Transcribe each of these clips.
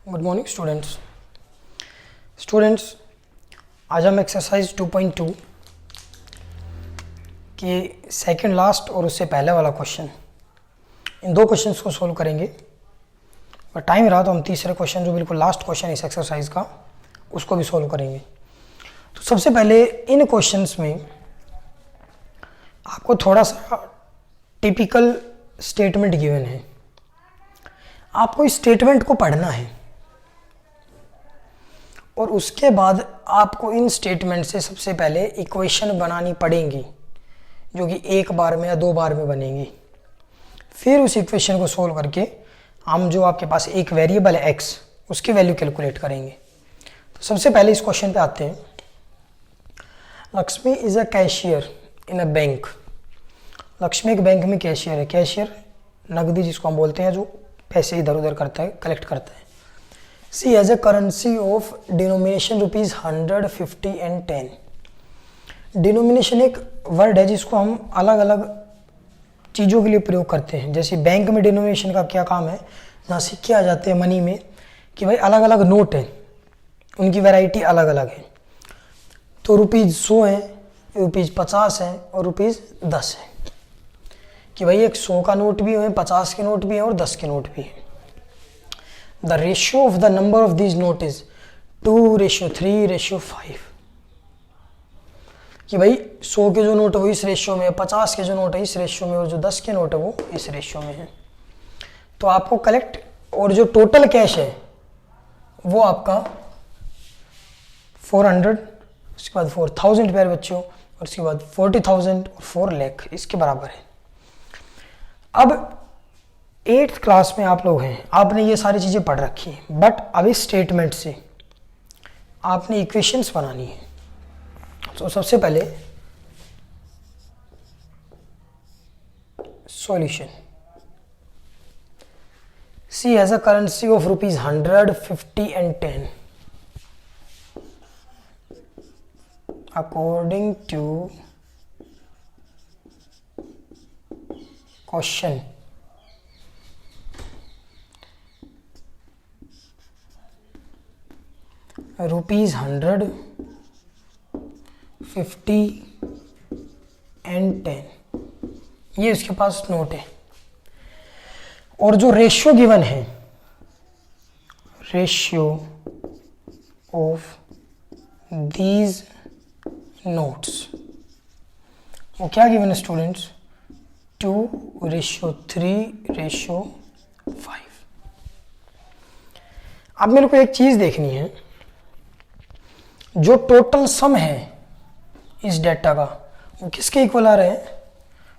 Good morning students आज हम exercise 2.2 के सेकंड लास्ट और उससे पहले वाला क्वेश्चन, इन दो क्वेश्चंस को सोल्व करेंगे। और टाइम रहा तो हम तीसरे क्वेश्चन जो बिल्कुल लास्ट क्वेश्चन इस एक्सरसाइज का, उसको भी सोल्व करेंगे। तो सबसे पहले इन क्वेश्चंस में आपको थोड़ा सा टिपिकल स्टेटमेंट गिवन है, आपको इस स्टेटमेंट को पढ़ना है और उसके बाद आपको इन स्टेटमेंट से सबसे पहले इक्वेशन बनानी पड़ेंगी, जो कि एक बार में या दो बार में बनेंगी। फिर उस इक्वेशन को सोल्व करके हम जो आपके पास एक वेरिएबल है x, उसकी वैल्यू कैलकुलेट करेंगे। तो सबसे पहले इस क्वेश्चन पे आते हैं। Lakshmi is a cashier in a bank. Lakshmi एक बैंक में कैशियर है। कैशियर नगदी जिसको हम बोलते हैं, जो पैसे इधर उधर करता है, कलेक्ट करता है। She has a currency of denomination rupees 100, 50 and 10। Denomination एक वर्ड है जिसको हम अलग अलग चीज़ों के लिए प्रयोग करते हैं। जैसे बैंक में डिनोमिनेशन का क्या काम है, जहाँ सिक्के आ जाते हैं मनी में, कि भाई अलग अलग नोट हैं, उनकी वैरायटी अलग अलग है। तो ₹100 है, ₹50 है और ₹10 है, कि भाई एक 100 का नोट भी है, 50 के नोट भी है और 10 के नोट भी है। The ratio of the number of these note is 2:3:5, कि भाई 100 के जो नोट है वो इस रेशियो में है, 50 के जो नोट है इस रेशियो में, और जो 10 के नोट है वो इस रेशियो में है। तो आपको कलेक्ट, और जो टोटल कैश है वो आपका 400, उसके बाद 4000 प्यारे बच्चों, और उसके बाद 40,000 और 4 लाख इसके बराबर है। अब 8th क्लास में आप लोग हैं, आपने ये सारी चीज़ें पढ़ रखी हैं, बट अब इस स्टेटमेंट से आपने इक्वेशंस बनानी है। तो सबसे पहले solution. She has a currency of ₹100, 50 and 10 according to question. ₹100, 50 and 10 ये उसके पास नोट है। और जो रेशियो गिवन है, रेशियो ऑफ दीज नोट्स, वो क्या गिवन है स्टूडेंट्स? 2:3:5। अब मेरे को एक चीज देखनी है, जो टोटल सम है इस डेटा का वो किसके इक्वल आ रहे हैं?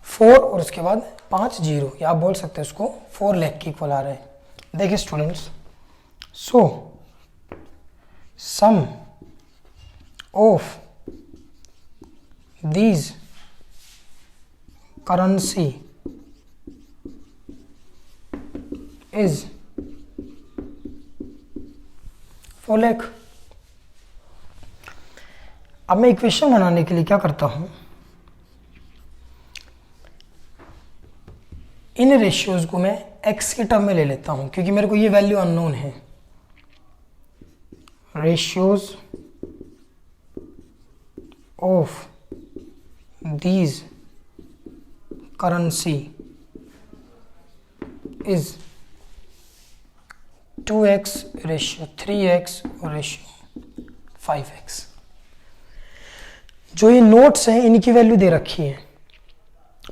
4 और उसके बाद 5 0, या आप बोल सकते हैं उसको 4 लाख के इक्वल आ रहे हैं। देखिए students, so sum of these currency is 4 lakh. अब मैं इक्वेशन बनाने के लिए क्या करता हूं, इन रेशियोज को मैं x के टर्म में ले लेता हूं, क्योंकि मेरे को ये वैल्यू अननोन है। Ratios of these currency is 2x, ratio 3x और रेशियो 5x। जो ये नोट्स हैं इनकी वैल्यू दे रखी है।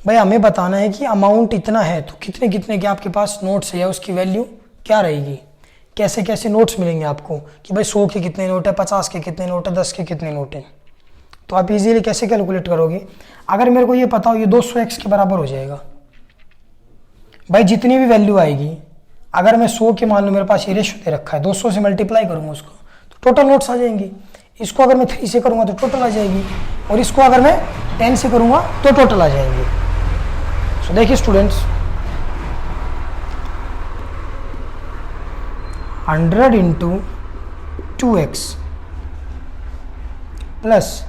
भाई हमें बताना है कि अमाउंट इतना है तो कितने कितने के आपके पास नोट्स है, या उसकी वैल्यू क्या रहेगी, कैसे कैसे नोट्स मिलेंगे आपको, कि भाई 100 के कितने नोट है, 50 के कितने नोट है, 10 के कितने नोट हैं। तो आप इजीली कैसे कैलकुलेट करोगे? अगर मेरे को ये पता हो ये 200x के बराबर हो जाएगा, भाई जितनी भी वैल्यू आएगी, अगर मैं 100 के मान लो मेरे पास ये रेशियो दे रखा है, 200 से मल्टीप्लाई करूंगा उसको तो टोटल नोट्स आ जाएंगी। इसको अगर मैं 3 से करूंगा तो टोटल आ जाएगी, और इसको अगर मैं 10 से करूंगा तो टोटल आ जाएंगे। सो देखिए students, 100 into 2x plus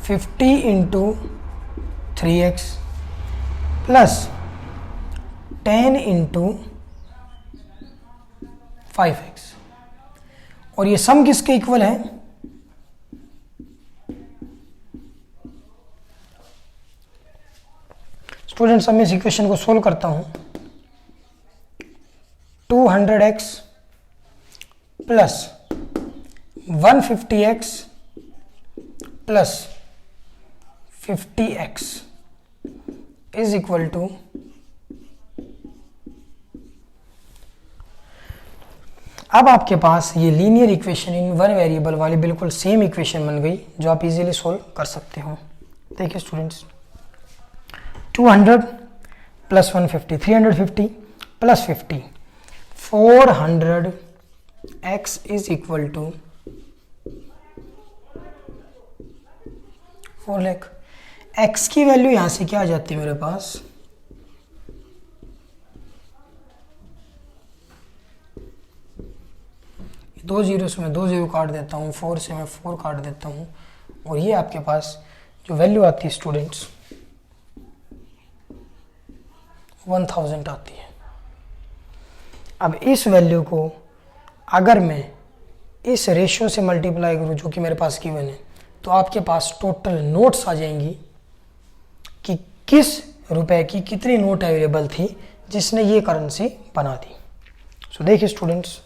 50 into 3x plus 10 into 5x। और ये सम किसके इक्वल है? स्टूडेंट्स अब मैं इस इक्वेशन को सोल्व करता हूं। 200x plus 150x plus 50x is equal to, अब आपके पास ये linear equation in one variable वाली बिल्कुल सेम इक्वेशन बन गई जो आप इजीली सोल्व कर सकते हो। देखिए students, 200 plus 150 350 plus 50 400x is equal to 4 lakh. x की वैल्यू यहां से क्या आ जाती है मेरे पास? दो जीरो से मैं 2 जीरो काट देता हूँ, 4 से मैं 4 काट देता हूँ, और ये आपके पास जो वैल्यू आती है स्टूडेंट्स 1000 आती है। अब इस वैल्यू को अगर मैं इस रेशियो से मल्टीप्लाई करूँ जो कि मेरे पास गिवन है, तो आपके पास टोटल नोट्स आ जाएंगी कि किस रुपए की कितनी नोट अवेलेबल थी जिसने ये करेंसी बना दी। सो देखिए स्टूडेंट्स,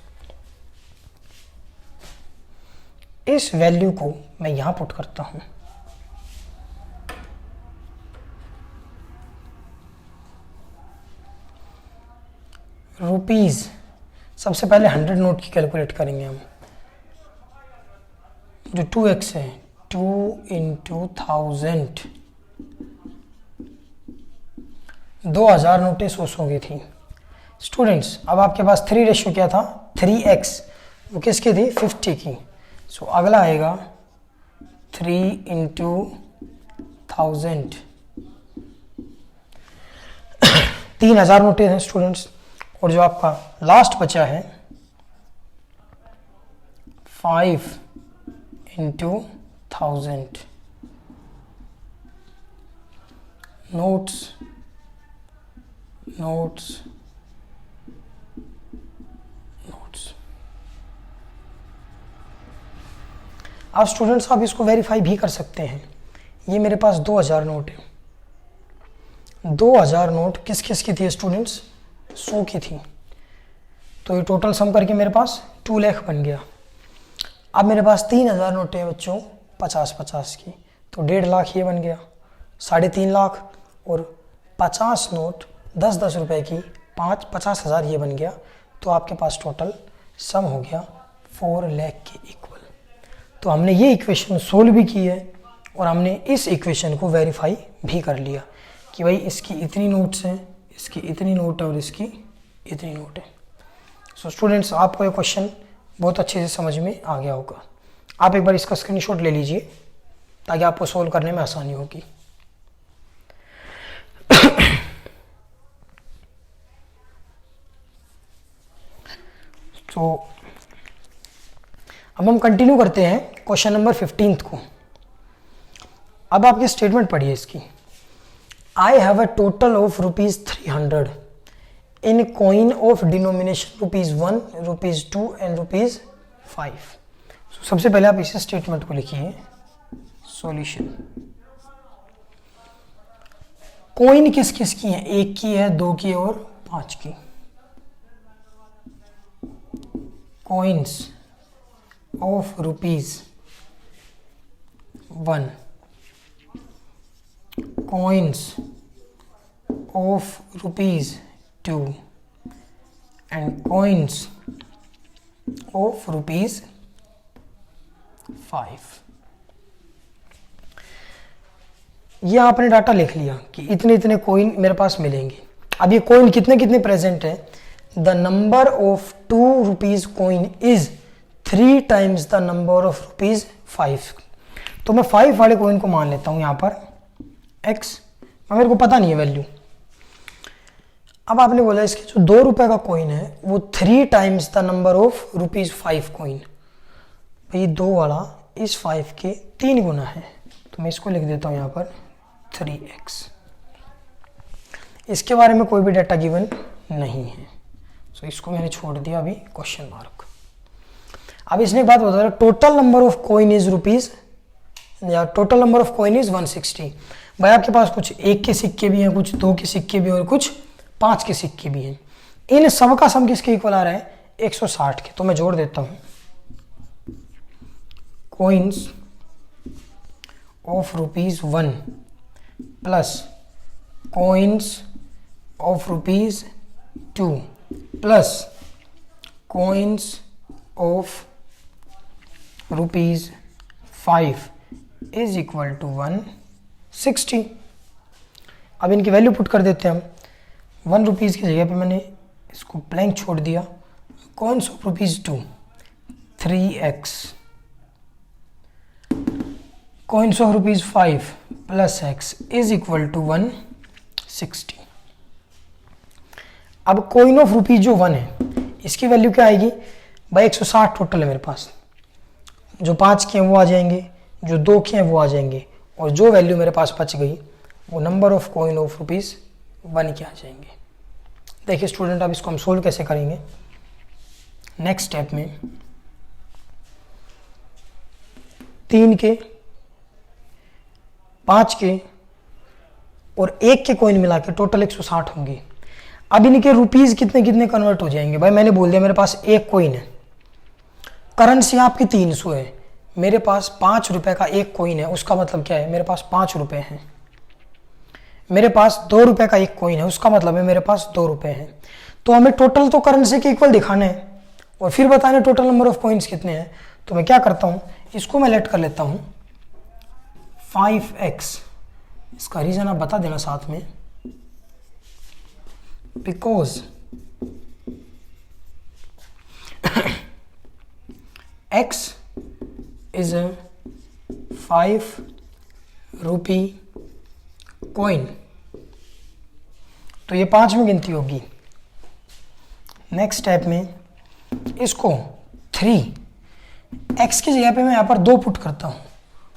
इस वैल्यू को मैं यहां पुट करता हूं। रुपीज, सबसे पहले 100 नोट की कैलकुलेट करेंगे हम। जो 2x है, 2 इंटू 1000, 2000 नोटें 100 की थी। स्टूडेंट्स अब आपके पास 3 रेशियो क्या था? 3x, वो किसकी थी? 50 की। सो अगला आएगा 3 इंटू 1000, 3000 नोटें हैं स्टूडेंट्स। और जो आपका लास्ट बचा है 5 इंटू 1000 नोट्स नोट्स नोट्स। अब स्टूडेंट्स आप इसको वेरीफाई भी कर सकते हैं। ये मेरे पास 2000 नोट है। 2000 नोट किस किस की थी स्टूडेंट्स? 100 की थी। तो ये टोटल सम करके मेरे पास 2 लाख बन गया। अब मेरे पास 3000 नोटें हैं बच्चों 50-50 की, तो 1.5 लाख ये बन गया, 3.5 लाख, और 50 नोट 10-10 रुपए की 50,000 ये बन गया। तो आपके पास टोटल सम हो गया 4 लाख के इक्वल। तो हमने ये इक्वेशन सोल्व भी की है और हमने इस इक्वेशन को वेरीफाई भी कर लिया कि भाई इसकी इतनी नोट्स हैं, इसकी इतनी नोट है और इसकी इतनी नोट है। सो स्टूडेंट्स आपको ये क्वेश्चन बहुत अच्छे से समझ में आ गया होगा। आप एक बार इसका स्क्रीनशॉट ले लीजिए ताकि आपको सोल्व करने में आसानी होगी। तो अब हम कंटिन्यू करते हैं क्वेश्चन नंबर 15 को। अब आपकी स्टेटमेंट पढ़िए इसकी। I have a total of ₹300 in coin of denomination ₹1, ₹2 and ₹5। सबसे पहले आप इस स्टेटमेंट को लिखिए। सॉल्यूशन। कॉइन किस किस की है? 1 की है, 2 की और 5 की। Coins of ₹1, coins of ₹2 and coins of ₹5। ये आपने डाटा लिख लिया कि इतने इतने कॉइन मेरे पास मिलेंगे। अब ये कॉइन कितने कितने प्रेजेंट है? The number of ₹2 coin is 3 times the number of ₹5। तो मैं 5 वाले कॉइन को मान लेता हूं यहां पर x, मेरे को पता नहीं है वैल्यू। अब आपने बोला इसके जो ₹2 का कॉइन है वो 3 times the number of ₹5 coin. भाई 2 वाला इस 5 के 3 गुना है, तो मैं इसको लिख देता हूं यहां पर 3x। इसके बारे में कोई भी डाटा गिवन नहीं है। सो इसको मैंने छोड़ दिया अभी क्वेश्चन मार्क। अब इसने एक बात बता रहा, total number of coin is rupees, या total number of coin is 160। भाई आपके पास कुछ 1 के सिक्के भी हैं, कुछ 2 के सिक्के भी हैं और कुछ 5 के सिक्के भी हैं। इन सब का सम किसके इक्वल आ रहा है? 160 के। तो मैं जोड़ देता हूं, coins of ₹1 plus coins of ₹2 plus coins of ₹5 is equal to 160। अब इनकी वैल्यू पुट कर देते हैं हम। 1 रुपीज़ की जगह पे मैंने इसको ब्लैंक छोड़ दिया। Coins of ₹2 3x, coins of ₹5 plus x is equal to 160। अब कॉइन ऑफ रुपीज जो 1 है इसकी वैल्यू क्या आएगी? भाई 160 टोटल है मेरे पास, जो 5 के हैं वो आ जाएंगे, जो 2 के हैं वो आ जाएंगे, और जो वैल्यू मेरे पास बच गई वो नंबर ऑफ कॉइन ऑफ ₹1 के आ जाएंगे। देखिए स्टूडेंट, अब इसको हम सोल्व कैसे करेंगे। नेक्स्ट स्टेप में 3 के, 5 के और 1 के कॉइन मिला के टोटल 160 होंगे। अब इनके रुपीज कितने कितने कन्वर्ट हो जाएंगे? भाई मैंने बोल दिया मेरे पास 1 कॉइन है, करेंसी आपकी 300 है, मेरे पास 5 रुपए का 1 कॉइन है, उसका मतलब क्या है? मेरे पास 5 रुपए हैं। मेरे पास 2 रुपए का 1 कॉइन है, उसका मतलब है मेरे पास 2 रुपए हैं। तो हमें टोटल तो करेंसी के इक्वल दिखाना है और फिर बताना टोटल नंबर ऑफ कॉइन्स कितने हैं। तो मैं क्या करता हूं, इसको मैं लेट कर लेता हूं 5x। इसका रीजन आप बता देना साथ में, because x is a 5 rupee coin, तो ये 5 में गिनती होगी। नेक्स्ट स्टेप में इसको 3x की जगह पे मैं यहाँ पर 2 पुट करता हूँ।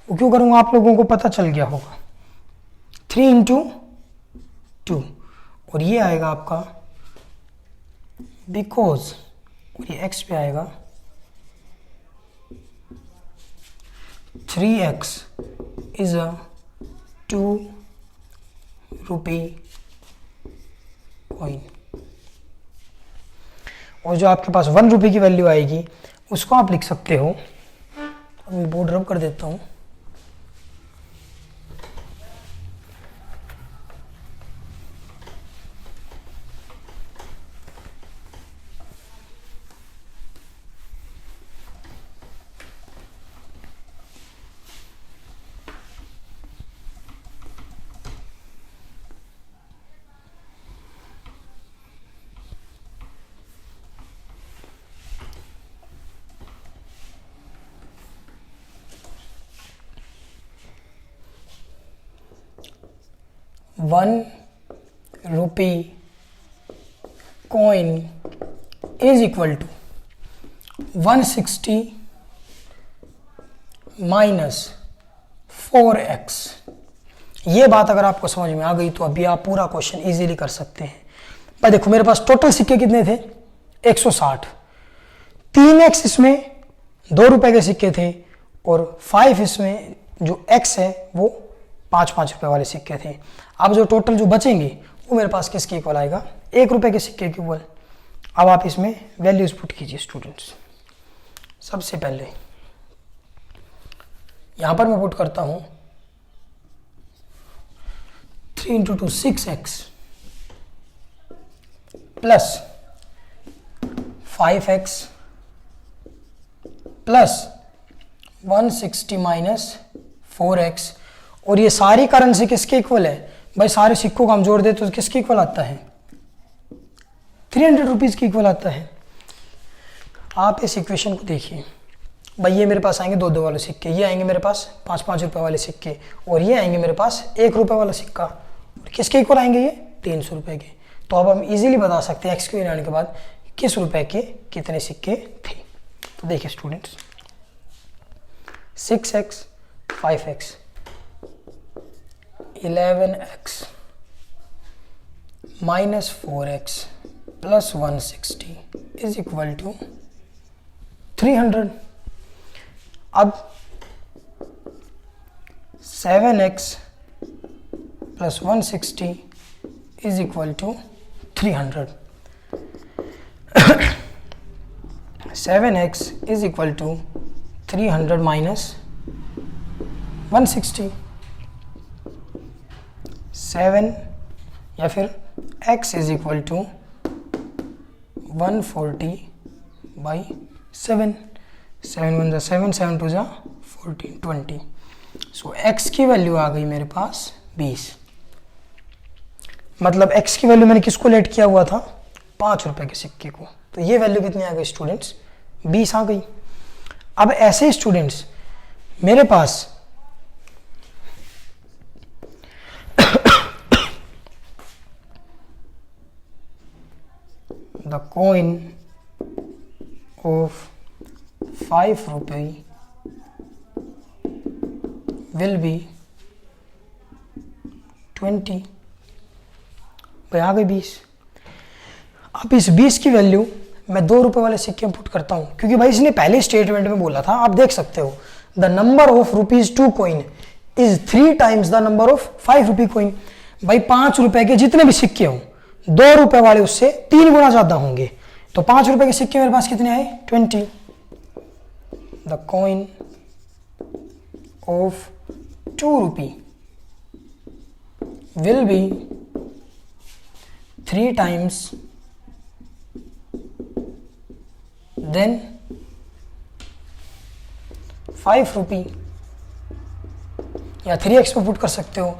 वो क्यों करूँगा आप लोगों को पता चल गया होगा। 3 × 2 और ये आएगा आपका बिकॉज, और ये x पे आएगा 3x is a 2 rupee coin, और जो आपके पास 1 रुपये की वैल्यू आएगी उसको आप लिख सकते हो। अब मैं बोर्ड रब कर देता हूँ। ₹1 coin is equal to 160 minus 4x। ये बात अगर आपको समझ में आ गई तो अभी आप पूरा क्वेश्चन इजीली कर सकते हैं। पर देखो मेरे पास टोटल सिक्के कितने थे? 160। 3x इसमें 2 रुपए के सिक्के थे और 5 इसमें जो x है वो 5-5 रुपए वाले सिक्के थे। अब जो टोटल जो बचेंगे वो मेरे पास किसके इक्वल आएगा? 1 रुपए के सिक्के के इक्वल। अब आप इसमें वैल्यूज पुट कीजिए स्टूडेंट्स। सबसे पहले यहां पर मैं पुट करता हूं 3 × 2 6x plus 5x plus 160 minus 4x, और ये सारी करेंसी किसके इक्वल है? भाई सारे सिक्कों को हम जोड़ दे तो किसके इक्वल आता है? 300 रुपीज की इक्वल आता है। आप इस इक्वेशन को देखिए। भाई ये मेरे पास आएंगे 2-2 वाले सिक्के, ये आएंगे मेरे पास 5-5 रुपए वाले सिक्के, और ये आएंगे मेरे पास 1 रुपए वाला सिक्का। और किसके इक्वल आएंगे? ये 300 रुपए के। तो अब हम इजीली बता सकते हैं एक्स क्यू आने के बाद किस रुपए के कितने सिक्के थे। तो देखिए students, 6x 5x 11x minus 4x plus 160 is equal to 300। अब 7x plus 160 is equal to 300। 7x is equal to 300 minus 160। 7 या फिर x is equal to 140 by 7। 7 1 7, 7 2 14, 20। So x की वैल्यू आ गई मेरे पास 20। मतलब x की वैल्यू मैंने किसको लेट किया हुआ था, 5 रुपए के सिक्के को। तो ये वैल्यू कितनी आ गई स्टूडेंट्स, 20 आ गई। अब ऐसे स्टूडेंट्स मेरे पास the coin of 5 rupee will be 20। भाई आ गई 20। अब इस 20 की वैल्यू मैं 2 रुपए वाले सिक्के में पुट करता हूं, क्योंकि भाई इसने पहले स्टेटमेंट में बोला था, आप देख सकते हो, the number of ₹2 coin is 3 times the number of 5 rupee coin. भाई 5 रुपए के जितने भी सिक्के हों, 2 रुपए वाले उससे 3 गुना ज्यादा होंगे। तो 5 रुपए के सिक्के मेरे पास कितने आए, 20। The coin of 2 rupee will be 3 times than 5 rupee, या 3x पे पुट कर सकते हो।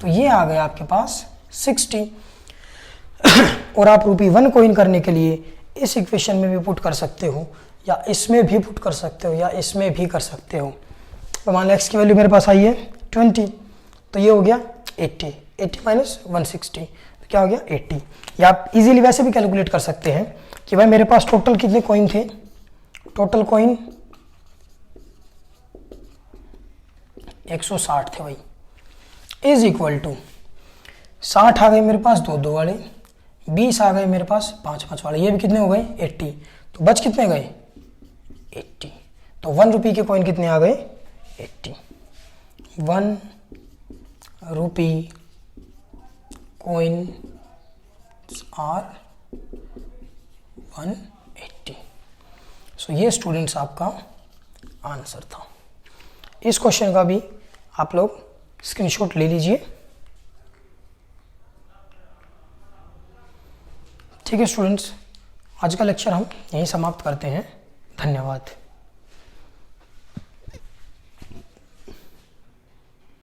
तो ये आ गया आपके पास 60। और आप ₹1 कॉइन करने के लिए इस इक्वेशन में भी पुट कर सकते हो, या इसमें भी पुट कर सकते हो, या इसमें भी कर सकते हो। तो मान लो x की वैल्यू मेरे पास आई है 20, तो ये हो गया 80। 80 माइनस 160 तो क्या हो गया 80। या आप इजीली वैसे भी कैलकुलेट कर सकते हैं कि भाई मेरे पास टोटल कितने कॉइन थे, टोटल कॉइन 160 थे भाई, इज इक्वल टू 60 आ गए मेरे पास 2 वाले, 20 आ गए मेरे पास 5 वाले, ये भी कितने हो गए 80। तो बच कितने गए 80। तो 1 रुपी के कॉइन कितने आ गए 80। 1 रुपी कॉइन आर 180। सो ये स्टूडेंट्स आपका आंसर था। इस क्वेश्चन का भी आप लोग स्क्रीनशॉट ले लीजिए। ठीक है स्टूडेंट्स, आज का लेक्चर हम यहीं समाप्त करते हैं। धन्यवाद।